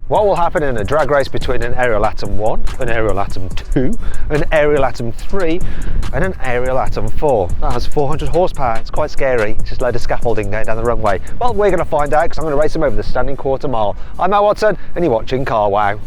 What will happen in a drag race between an Ariel Atom 1, an Ariel Atom 2, an Ariel Atom 3 and an Ariel Atom 4? That has 400 horsepower, it's quite scary, it's just a load of scaffolding going down the runway. Well, we're going to find out because I'm going to race them over the standing quarter mile. I'm Matt Watson and you're watching Carwow.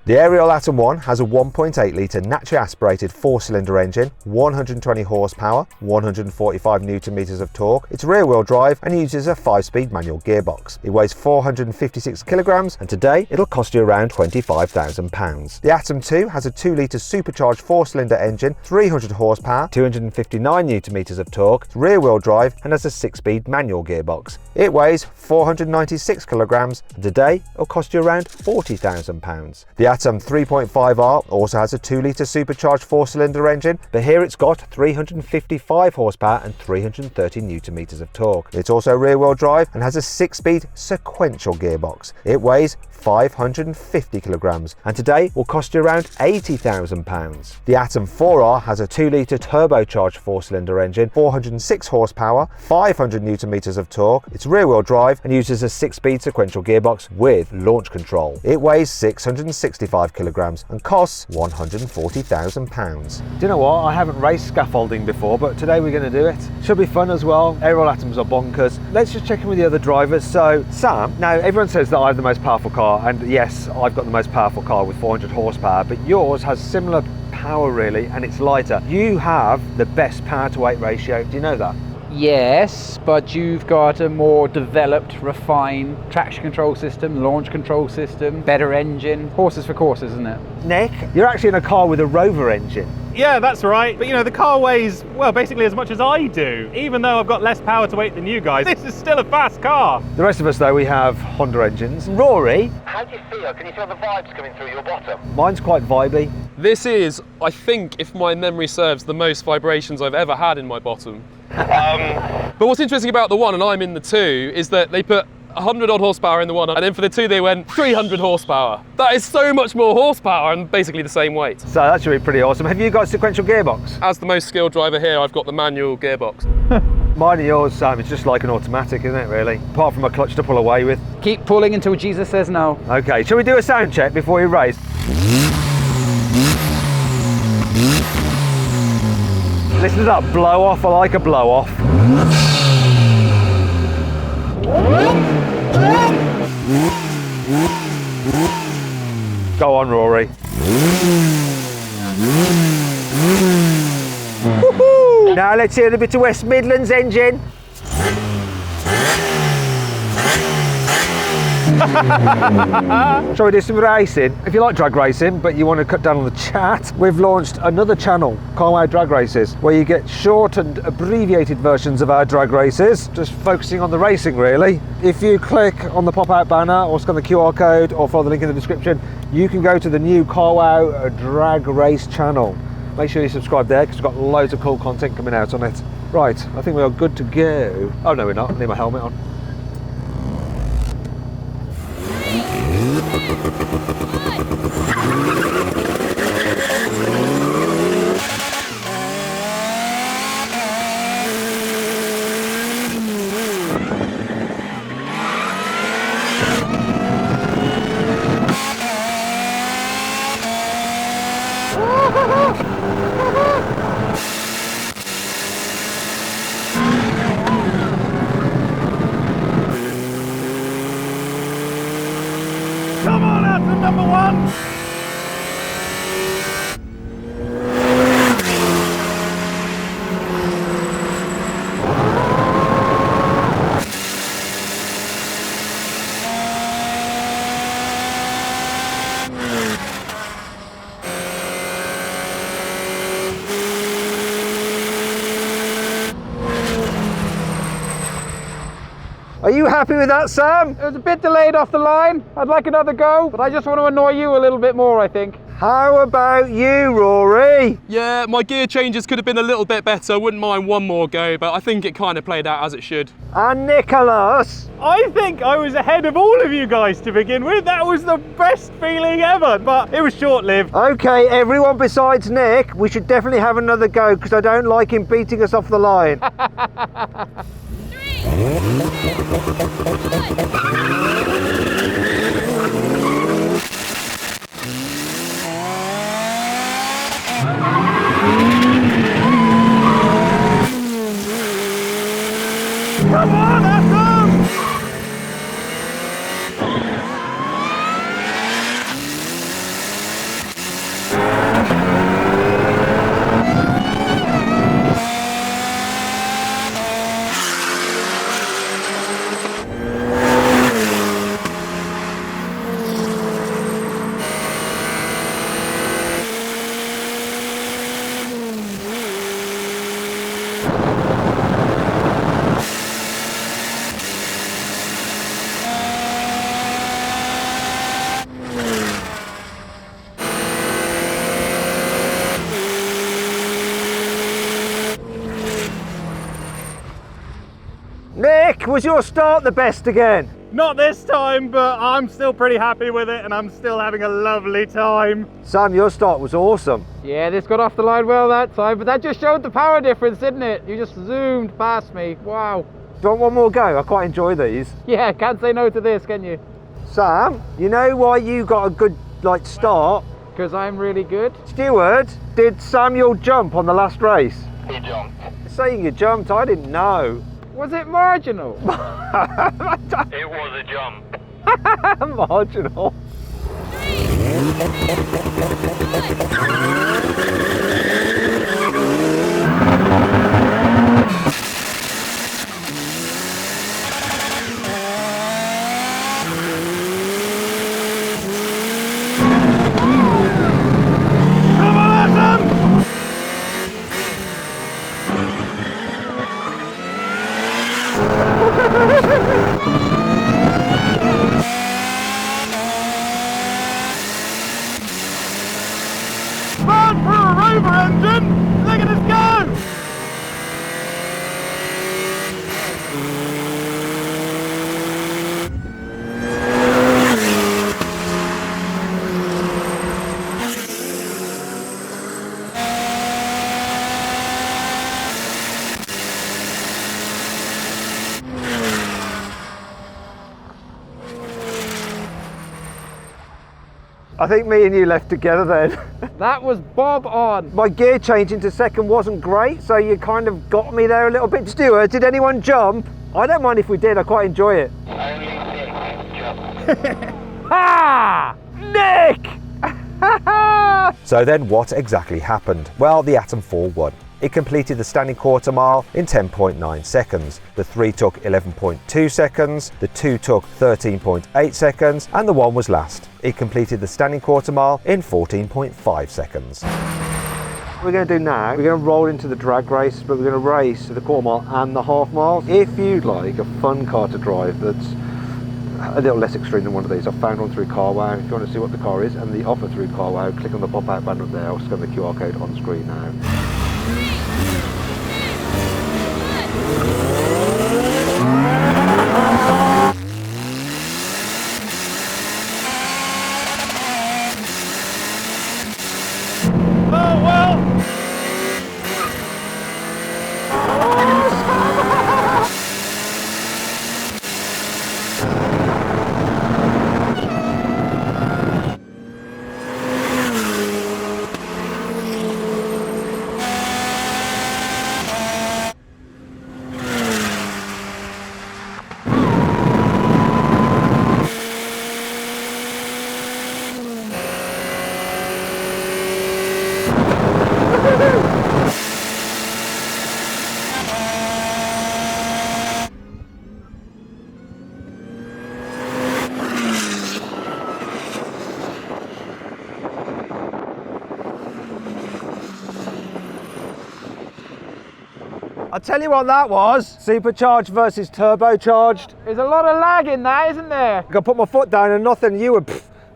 The Ariel Atom 1 has a 1.8 litre naturally aspirated 4-cylinder engine, 120 horsepower, 145 newton meters of torque. It's rear wheel drive and uses a 5-speed manual gearbox. It weighs 456 kilograms and today it'll cost you around £25,000. The Atom 2 has a 2 litre supercharged 4-cylinder engine, 300 horsepower, 259 newton meters of torque. It's rear wheel drive and has a 6-speed manual gearbox. It weighs 496 kilograms and today it'll cost you around £40,000. The Atom 3.5R also has a 2 litre supercharged 4-cylinder engine, but here it's got 355 horsepower and 330 newton meters of torque. It's also rear wheel drive and has a 6-speed sequential gearbox. It weighs 550 kilograms and today will cost you around £80,000. The Atom 4R has a 2 litre turbocharged 4-cylinder engine, 406 horsepower, 500 newton meters of torque. It's rear wheel drive and uses a 6-speed sequential gearbox with launch control. It weighs 665 kilograms and costs £140,000. Do you know what? I haven't raced scaffolding before, but today we're going to do it. Should be fun as well. Ariel Atoms are bonkers. Let's just check in with the other drivers. So Sam, now everyone says that I have the most powerful car, and yes, I've got the most powerful car with 400 horsepower, but yours has similar power really, and it's lighter. You have the best power to weight ratio. Do you know that? Yes, but you've got a more developed, refined traction control system, launch control system, better engine. Horses for courses, isn't it? Nick, you're actually in a car with a Rover engine. Yeah, that's right. But you know, the car weighs, well, basically as much as I do. Even though I've got less power to weight than you guys, this is still a fast car. The rest of us though, we have Honda engines. Rory, how do you feel? Can you feel the vibes coming through your bottom? mine's quite vibey. This is, I think, if my memory serves, the most vibrations I've ever had in my bottom. But what's interesting about the one, and I'm in the two, is that they put 100 odd horsepower in the one, and then for the two they went 300 horsepower. That is so much more horsepower and basically the same weight. So that should be pretty awesome. Have you got a sequential gearbox? As the most skilled driver here, I've got the manual gearbox. Mine and yours, Sam, it's just like an automatic, isn't it really? Apart from a clutch to pull away with. Keep pulling until Jesus says no. Okay, shall we do a sound check before we race? Listen to that blow off, I like a blow off. Go on, Rory. Woohoo! Now let's hear a bit of West Midlands engine. Shall we do some racing? If you like drag racing but you want to cut down on the chat, we've launched another channel, Carwow Drag Races, where you get short and abbreviated versions of our drag races, just focusing on the racing really. If you click on the pop-out banner or scan the QR code or follow the link in the description, you can go to the new Carwow Drag Race channel. Make sure you subscribe there because we've got loads of cool content coming out on it. Right, I think we are good to go. Oh no, we're not. I need my helmet on. Come on, Atom number one! Are you happy with that, Sam? It was a bit delayed off the line. I'd like another go, but I just want to annoy you a little bit more, I think. How about you, Rory? Yeah, my gear changes could have been a little bit better. Wouldn't mind one more go, but I think it kind of played out as it should. And Nicholas? I think I was ahead of all of you guys to begin with. That was the best feeling ever, but it was short-lived. Okay, everyone besides Nick, we should definitely have another go because I don't like him beating us off the line. 3, Come on, Atom! Nick, was your start the best again? Not this time, but I'm still pretty happy with it and I'm still having a lovely time. Sam, your start was awesome. Yeah, this got off the line well that time, but that just showed the power difference, didn't it? You just zoomed past me. Wow. Do you want one more go? I quite enjoy these. Yeah, can't say no to this, can you? Sam, you know why you got a good start? Because I'm really good. Stuart, did Samuel jump on the last race? He jumped. Saying you jumped, I didn't know. Was it marginal? It was a jump. Marginal. Come on, Atom! Run for a rover engine! Look at us go! I think me and you left together then. That was bob on. My gear change into second wasn't great, so you kind of got me there a little bit. Stuart, did anyone jump? I don't mind if we did, I quite enjoy it. Only Nick jumped. Ah! Nick! So then what exactly happened? Well, the Atom 4 won. It completed the standing quarter mile in 10.9 seconds. The 3 took 11.2 seconds, the 2 took 13.8 seconds, and the 1 was last. It completed the standing quarter mile in 14.5 seconds. What we're going to do now, we're going to roll into the drag race, but we're going to race the quarter mile and the half mile. If you'd like a fun car to drive that's a little less extreme than one of these, I've found one through Carwow. If you want to see what the car is and the offer through Carwow, click on the pop-out banner up there. I'll scan the QR code on screen now. Oh well! I'll tell you what that was. Supercharged versus turbocharged. There's a lot of lag in that, isn't there? I could put my foot down and nothing. You were.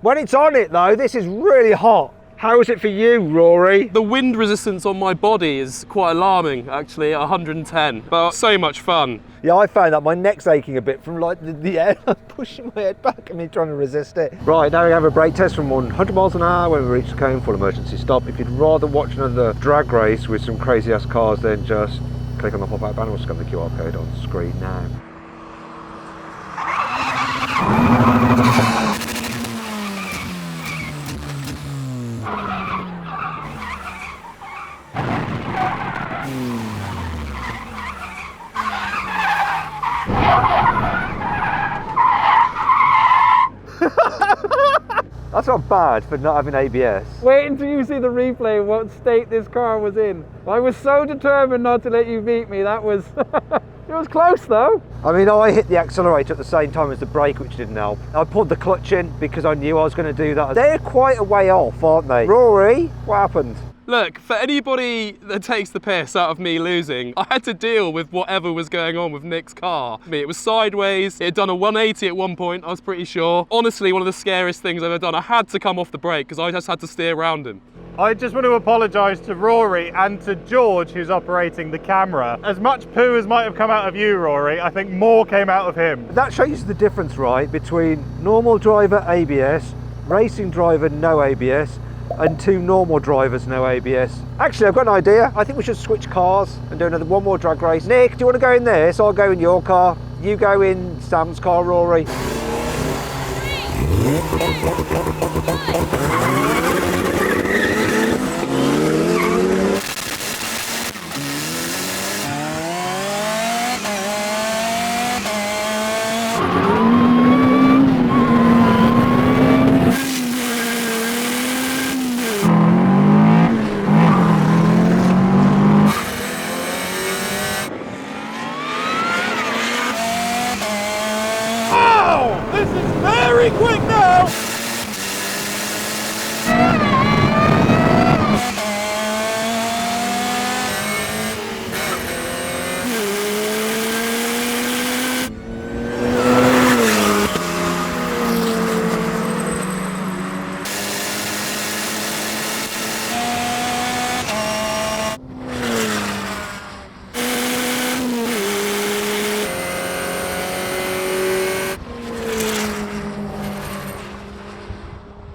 When it's on it though, this is really hot. How is it for you, Rory? The wind resistance on my body is quite alarming, actually, at 110, but so much fun. Yeah, I found that my neck's aching a bit from like the air pushing my head back and me trying to resist it. Right, now we have a brake test from 100 miles an hour when we reach the cone, full emergency stop. If you'd rather watch another drag race with some crazy ass cars, then just click on the pop-out banner or scan the QR code on screen now. That's not bad for not having ABS. Wait until you see the replay of what state this car was in. I was so determined not to let you beat me. That was, it was close though. I mean, I hit the accelerator at the same time as the brake, which didn't help. I pulled the clutch in because I knew I was going to do that. They're quite a way off, aren't they? Rory, what happened? Look, for anybody that takes the piss out of me losing, I had to deal with whatever was going on with Nick's car. I mean, it was sideways, it had done a 180 at one point, I was pretty sure. Honestly, one of the scariest things I've ever done. I had to come off the brake because I just had to steer around him. I just want to apologise to Rory and to George, who's operating the camera. As much poo as might have come out of you, Rory, I think more came out of him. That shows the difference, right, between normal driver ABS, racing driver no ABS, and two normal drivers no ABS. Actually, I've got an idea. I think we should switch cars and do one more drag race. Nick, do you want to go in there? So I'll go in your car. You go in Sam's car, Rory. This is very quick now!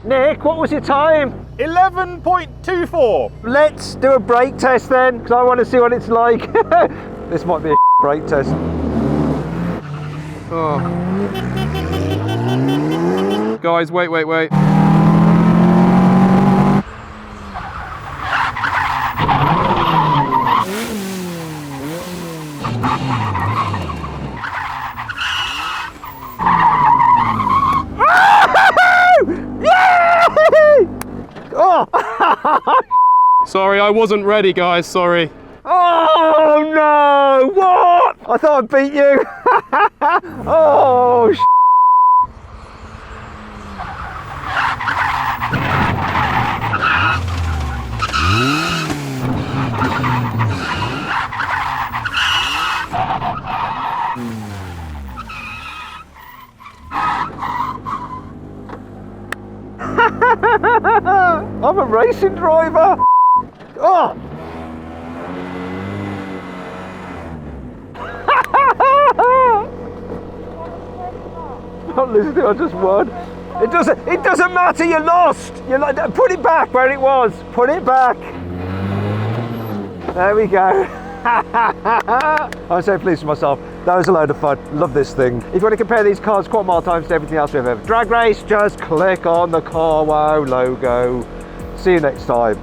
Nick, what was your time? 11.24. Let's do a brake test then, because I want to see what it's like. This might be a brake test. Oh. Guys, wait. Oh! Sorry, I wasn't ready, guys, sorry. Oh no! What? I thought I beat you. Oh, I'm a racing driver. Oh! Not listening, I just won. It doesn't matter, you lost. Put it back where it was. Put it back. There we go. I'm so pleased with myself. That was a load of fun. Love this thing. If you want to compare these cars quarter mile times to everything else we've ever drag race, just click on the Carwow logo. See you next time.